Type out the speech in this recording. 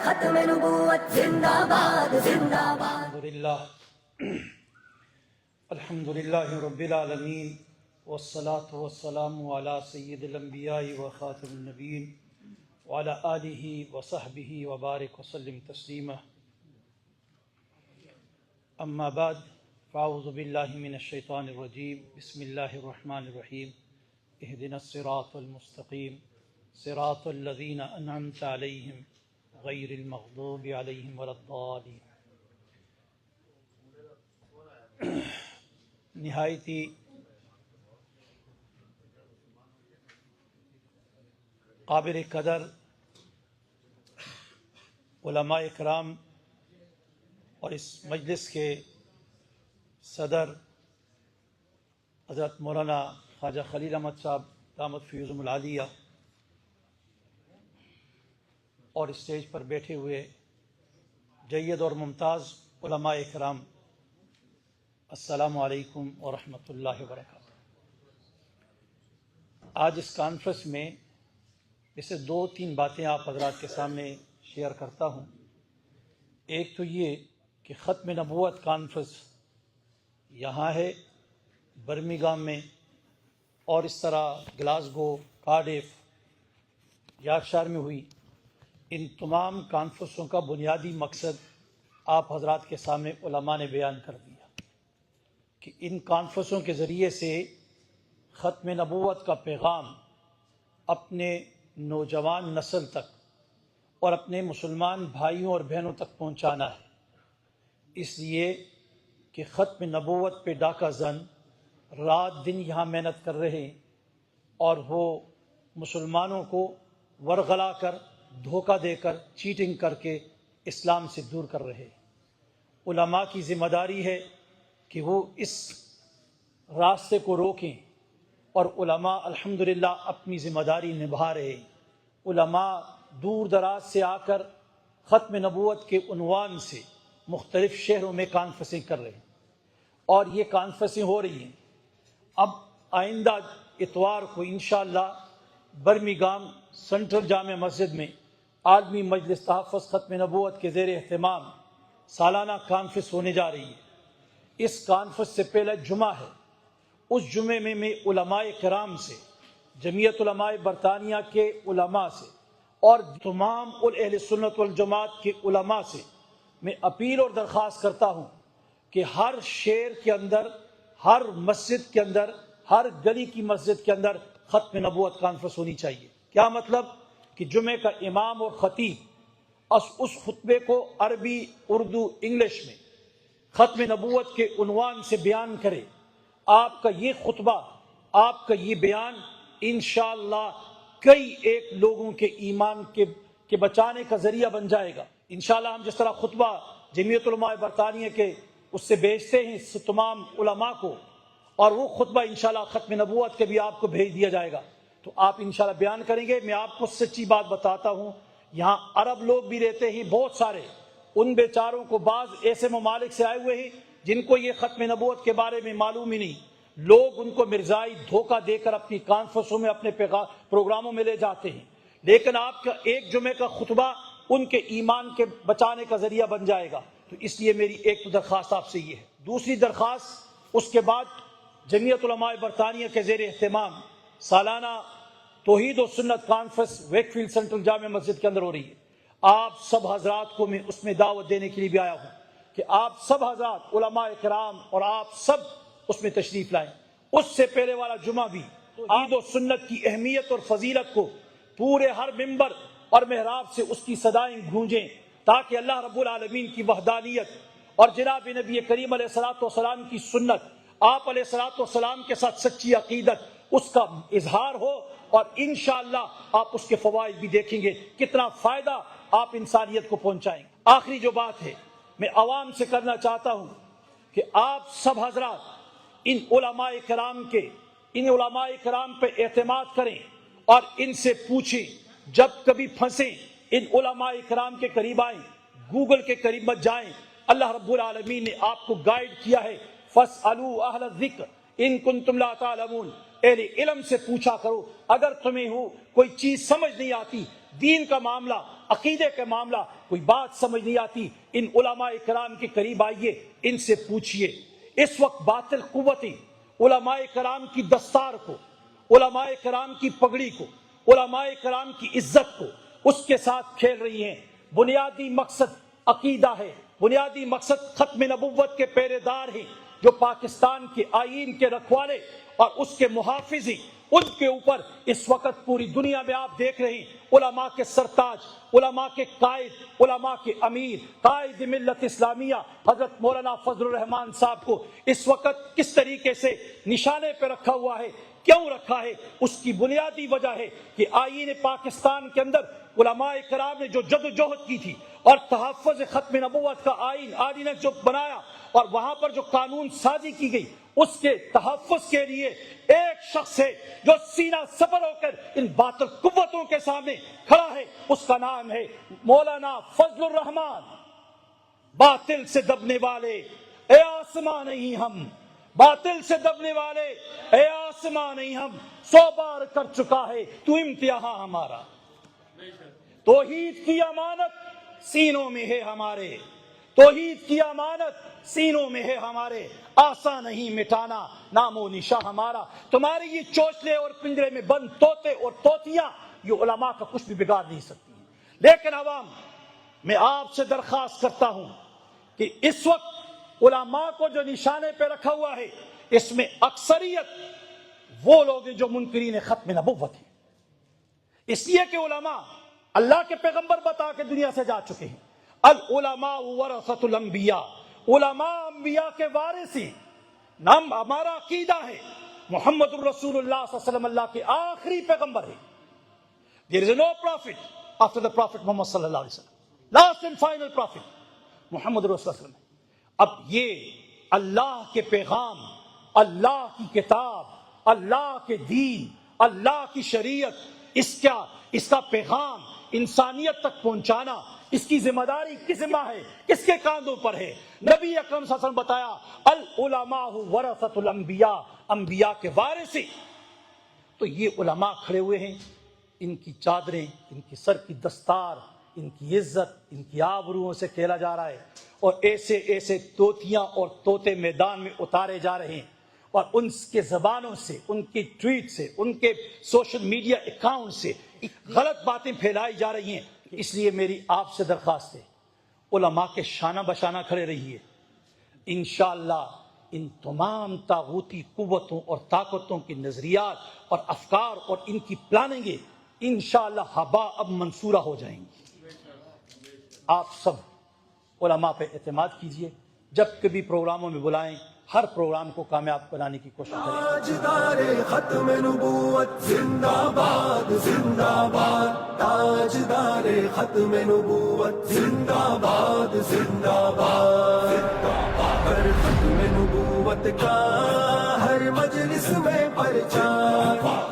ختم نبوت زندہ باد زندہ باد. الحمد للہ رب العالمین والصلاة والسلام علی سید الانبیاء وخاتم النبیین وعلی آلہ وصحبہ وبارک وسلم تسلیما. اما بعد فاعوذ باللہ من الشیطان الرجیم. بسم اللہ الرحمن الرحیم. اہدنا الصراط المستقیم صراط الذین انعمت علیہم غیر المغضوب علیہم ولا الضالین. نہایتی قابل قدر علماء اکرام اور اس مجلس کے صدر حضرت مولانا خواجہ خلیل احمد صاحب دامت فیوزہم العالیہ اور اسٹیج پر بیٹھے ہوئے جید اور ممتاز علماء اکرام، السلام علیکم ورحمۃ اللہ وبرکاتہ. آج اس کانفرنس میں اسے 2-3 باتیں آپ حضرات کے سامنے شیئر کرتا ہوں. ایک تو یہ کہ ختم نبوت کانفرنس یہاں ہے برمنگھم میں، اور اس طرح گلاسگو، کارڈف، یارکشائر میں ہوئی. ان تمام کانفرنسوں کا بنیادی مقصد آپ حضرات کے سامنے علماء نے بیان کر دیا کہ ان کانفرنسوں کے ذریعے سے ختم نبوت کا پیغام اپنے نوجوان نسل تک اور اپنے مسلمان بھائیوں اور بہنوں تک پہنچانا ہے. اس لیے کہ ختم نبوت پہ ڈاکہ زن رات دن یہاں محنت کر رہے ہیں اور وہ مسلمانوں کو ورغلا کر، دھوکہ دے کر، چیٹنگ کر کے اسلام سے دور کر رہے ہیں. علماء کی ذمہ داری ہے کہ وہ اس راستے کو روکیں، اور علماء الحمدللہ اپنی ذمہ داری نبھا رہے ہیں. علماء دور دراز سے آ کر ختم نبوت کے عنوان سے مختلف شہروں میں کانفرنسیں کر رہے ہیں، اور یہ کانفرنسیں ہو رہی ہیں. اب آئندہ اتوار کو انشاءاللہ برمنگھم سینٹرل جامع مسجد میں عالمی مجلس تحفظ ختم نبوت کے زیر اہتمام سالانہ کانفرنس ہونے جا رہی ہے. اس کانفرنس سے پہلے جمعہ ہے. اس جمعے میں علماء کرام سے، جمعیت علماء برطانیہ کے علماء سے اور تمام اہل سنت والجماعت کے علماء سے میں اپیل اور درخواست کرتا ہوں کہ ہر شہر کے اندر، ہر مسجد کے اندر، ہر گلی کی مسجد کے اندر ختم نبوت کانفرنس ہونی چاہیے. کیا مطلب؟ کہ جمعے کا امام اور خطیب اس خطبے کو عربی، اردو، انگلش میں ختم نبوت کے عنوان سے بیان کرے. آپ کا یہ خطبہ، آپ کا یہ بیان انشاءاللہ کئی ایک لوگوں کے ایمان کے بچانے کا ذریعہ بن جائے گا. انشاءاللہ ہم جس طرح خطبہ جمعیت علماء برطانیہ کے اس سے بھیجتے ہیں تمام علماء کو، اور وہ خطبہ انشاءاللہ ختم نبوت کے بھی آپ کو بھیج دیا جائے گا، تو آپ انشاءاللہ بیان کریں گے. میں آپ کو سچی بات بتاتا ہوں، یہاں عرب لوگ بھی رہتے ہیں بہت سارے. ان بیچاروں کو بعض ایسے ممالک سے آئے ہوئے ہیں جن کو یہ ختم نبوت کے بارے میں معلوم ہی نہیں. لوگ ان کو مرزائی دھوکہ دے کر اپنی کانفرنسوں میں، اپنے پروگراموں میں لے جاتے ہیں، لیکن آپ کا ایک جمعے کا خطبہ ان کے ایمان کے بچانے کا ذریعہ بن جائے گا. تو اس لیے میری ایک تو درخواست آپ سے یہ ہے. دوسری درخواست، اس کے بعد جمعیت علماء برطانیہ کے زیر اہتمام سالانہ توحید و سنت conference Wakefield central Jama Masjid کے اندر ہو رہی ہے. آپ سب حضرات کو میں اس میں دعوت دینے کے لیے بھی آیا ہوں کہ آپ سب حضرات علماء کرام اور آپ سب اس میں تشریف لائیں. اس سے پہلے والا جمعہ بھی توحید و سنت کی اہمیت اور فضیلت کو پورے ہر ممبر اور محراب سے اس کی صدائیں گونجیں، تاکہ اللہ رب العالمین کی وحدانیت اور جناب نبی کریم علیہ الصلوۃ والسلام کی سنت، آپ علیہ الصلوۃ والسلام کے ساتھ سچی عقیدت، اس کا اظہار ہو، اور انشاءاللہ آپ اس کے فوائد بھی دیکھیں گے، کتنا فائدہ آپ انسانیت کو پہنچائیں گے. آخری جو بات ہے میں عوام سے کرنا چاہتا ہوں کہ آپ سب حضرات ان علماء کرام پہ اعتماد کریں اور ان سے پوچھیں. جب کبھی پھنسیں ان علماء کرام کے قریب آئیں، گوگل کے قریب مت جائیں. اللہ رب العالمین نے آپ کو گائیڈ کیا ہے، فَاسْأَلُوا أَهْلَ الذِّكْرِ إِن كُنتُمْ لَا تَعْلَمُونَ. اہل علم سے پوچھا کرو. اگر تمہیں کوئی چیز سمجھ نہیں آتی دین کا معاملہ، عقیدے کا معاملہ، کوئی بات سمجھ نہیں آتی، ان علماء کرام کے قریب آئیے، ان سے پوچھئے۔ اس وقت باطل قوتیں علماء کرام کی دستار کو، علماء کرام کی پگڑی کو، علماء کرام کی عزت کو اس کے ساتھ کھیل رہی ہیں۔ بنیادی مقصد عقیدہ ہے، بنیادی مقصد ختم نبوت کے پہرے دار ہیں، جو پاکستان کے آئین کے رکھوالے اور اس کے محافظ ہیں۔ ان کے اوپر اس وقت پوری دنیا میں آپ دیکھ رہے ہیں علماء کے سرتاج، علماء کے قائد، علماء کے امیر، قائد ملت اسلامیہ حضرت مولانا فضل الرحمان صاحب کو اس وقت کس طریقے سے نشانے پہ رکھا ہوا ہے۔ کیوں رکھا ہے؟ اس کی بنیادی وجہ ہے کہ آئین پاکستان کے اندر علماء کرام نے جو جدوجہد کی تھی اور تحفظ ختم نبوت کا آئین جو بنایا اور وہاں پر جو قانون سازی کی گئی، اس کے تحفظ کے لیے ایک شخص ہے جو سینہ سپر ہو کر ان باطل قوتوں کے سامنے کھڑا ہے، اس کا نام ہے مولانا فضل الرحمان۔ باطل سے دبنے والے اے آسمان نہیں ہم، باطل سے دبنے والے اے آسمان نہیں ہم، 100 بار کر چکا ہے تو امتحان ہمارا۔ توحید کی امانت سینوں میں ہے ہمارے، توحید کی امانت سینوں میں ہے ہمارے، آسان نہیں مٹانا نام و نشاں ہمارا۔ تمہاری یہ چوچلے اور پنجرے میں بند طوطے اور طوطیاں یہ علماء کا کچھ بھی بگاڑ نہیں سکتی ہیں۔ لیکن عوام، میں آپ سے درخواست کرتا ہوں کہ اس وقت علماء کو جو نشانے پہ رکھا ہوا ہے، اس میں اکثریت وہ لوگ ہیں جو منکرین ختم نبوت ہیں، اس لیے کہ علماء اللہ کے پیغمبر بتا کے دنیا سے جا چکے ہیں۔ العلماء ورثۃ الانبیاء، علماء انبیاء کے وارث ہیں۔ نام ہمارا عقیدہ ہے محمد الرسول اللہ صلی اللہ علیہ وسلم اللہ کے آخری پیغمبر ہے۔ There is no prophet after the prophet محمد صلی اللہ علیہ وسلم، last and final prophet محمد رسول اللہ صلی اللہ علیہ وسلم۔ اب یہ اللہ کے پیغام، اللہ کی کتاب، اللہ کے دین، اللہ کی شریعت، اس کا پیغام انسانیت تک پہنچانا، اس کی ذمہ داری کس ذمہ ہے، کس کے کاندھوں پر ہے؟ نبی اکرم صلی اللہ علیہ وسلم بتایا العلماء ورثۃ الانبیاء، انبیاء کے وارث ہیں۔ تو یہ علماء کھڑے ہوئے ہیں، ان کی چادریں، ان کی سر کی دستار، ان کی عزت، ان کی آبروؤں سے کھیلا جا رہا ہے، اور ایسے ایسے طوطیاں اور طوطے میدان میں اتارے جا رہے ہیں، اور ان کے زبانوں سے، ان کی ٹویٹ سے، ان کے سوشل میڈیا اکاؤنٹ سے غلط باتیں پھیلائی جا رہی ہیں۔ اس لیے میری آپ سے درخواست ہے، علماء کے شانہ بشانہ کھڑے رہیے۔ انشاءاللہ ان تمام طاغوتی قوتوں اور طاقتوں کی نظریات اور افکار اور ان کی پلاننگیں انشاءاللہ ہباء منصورہ ہو جائیں گی۔ آپ سب علماء پہ اعتماد کیجئے، جب کبھی پروگراموں میں بلائیں ہر پروگرام کو کامیاب بنانے کی کوشش کریں۔ تاجدار ختم نبوت زندہ باد، زندہ باد، تاجدار ختم نبوت زندہ باد، زندہ باد، ہر ختم نبوت کا ہر مجلس میں پرچار۔